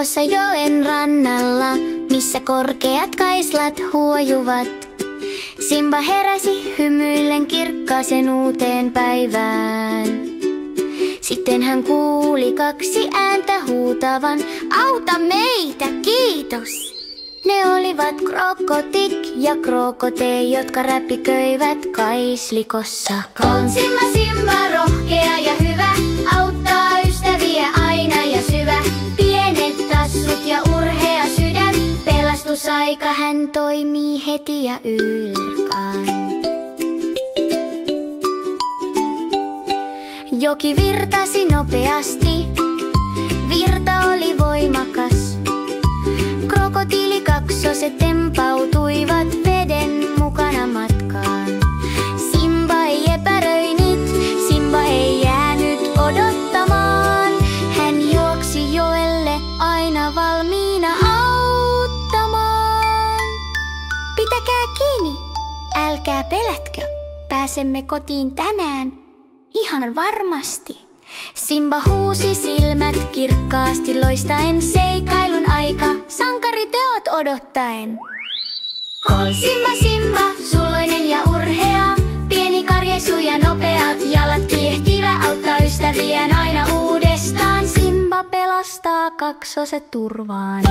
tuossa joen rannalla, missä korkeat kaislat huojuvat. Simba heräsi hymyillen kirkkaaseen uuteen päivään. Sitten hän kuuli 2 ääntä huutavan, auta meitä, kiitos! Ne olivat Krokotik ja Krokote, jotka räpiköivät kaislikossa. On Simba, Simba, rohkea ja hyvä, auttaa ystäviä aina ja syvä. Pienet tassut ja urhea sydän, pelastusaika hän toimii heti ja ylkaan. Joki virtasi nopeasti, virta oli voimakas. Krokotiilikaksoset tempautuivat veden mukana matkaan. Simba ei epäröinyt, Simba ei jäänyt odottamaan. Hän juoksi joelle aina valmiina auttamaan. Pitäkää kiinni, älkää pelätkö, pääsemme kotiin tänään, ihan varmasti. Simba huusi silmät kirkkaasti loistaen, seikailun aika sankariteot odottaen. On Simba, Simba, suloinen ja urhea, pieni karjesu ja nopeat jalat, kiehtivä auttaa ystäviään aina uudestaan. Simba pelastaa kaksoset turvaan.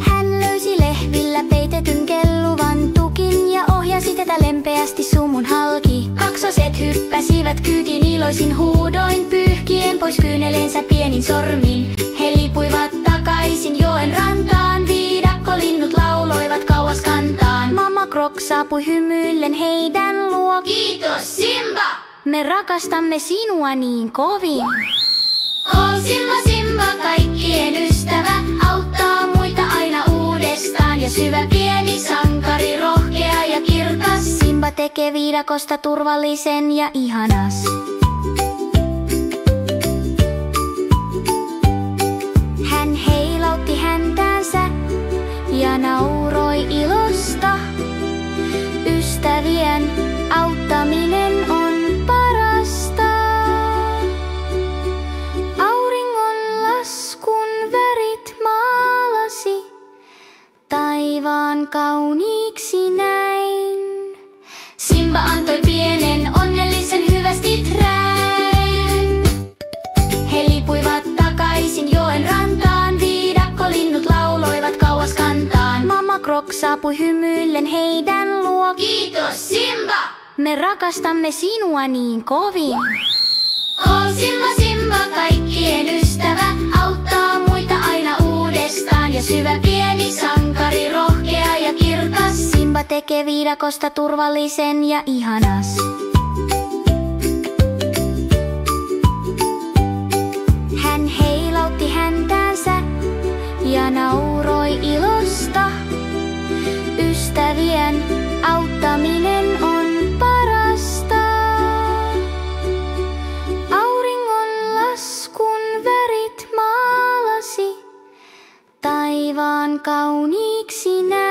Hän löysi lehvillä peitetyn kelluvan tukin ja ohjasi tätä lempeästi sumun halki. Kaksoset hyppäsivät kyytiin iloisin huudoin, pyyhkien pois kyyneleensä pienin sormin. He lipuivat takaisin joen rantaan, viidakkolinnut lauloivat kauas kantaan. Mama Krok saapui hymyillen heidän luo. Kiitos Simba! Me rakastamme sinua niin kovin. On Simba, Simba, kaikkien ystävä, auttaa muita aina uudestaan ja syvä pieni sankari, rohkea ja kirkas. Simba tekee viidakosta turvallisen ja ihanas. Hän heilautti häntäänsä ja nauroi ilosta. Ystävien auttaminen on parasta. Auringonlaskun värit maalasi taivaan kauniiksi näin. Simba antoi pienen onnellisen hyvästi träin. He lipuivat takaisin joen rantaan, viidakkolinnut lauloivat kauas kantaan. Mama Krok saapui hymyillen heidän luo. Kiitos Simba! Me rakastamme sinua niin kovin. On Simba, Simba, kaikkien ystävä, auttaa muita aina uudestaan ja syvä pieni sankari, rohkea ja kirkas. Simba tekee viidakosta turvallisen ja ihanas. Hän heilautti häntäänsä ja nauroi ilosta. Ystävien auttaminen on parasta. Auringonlaskun värit maalasi taivaan kauniiksi näin.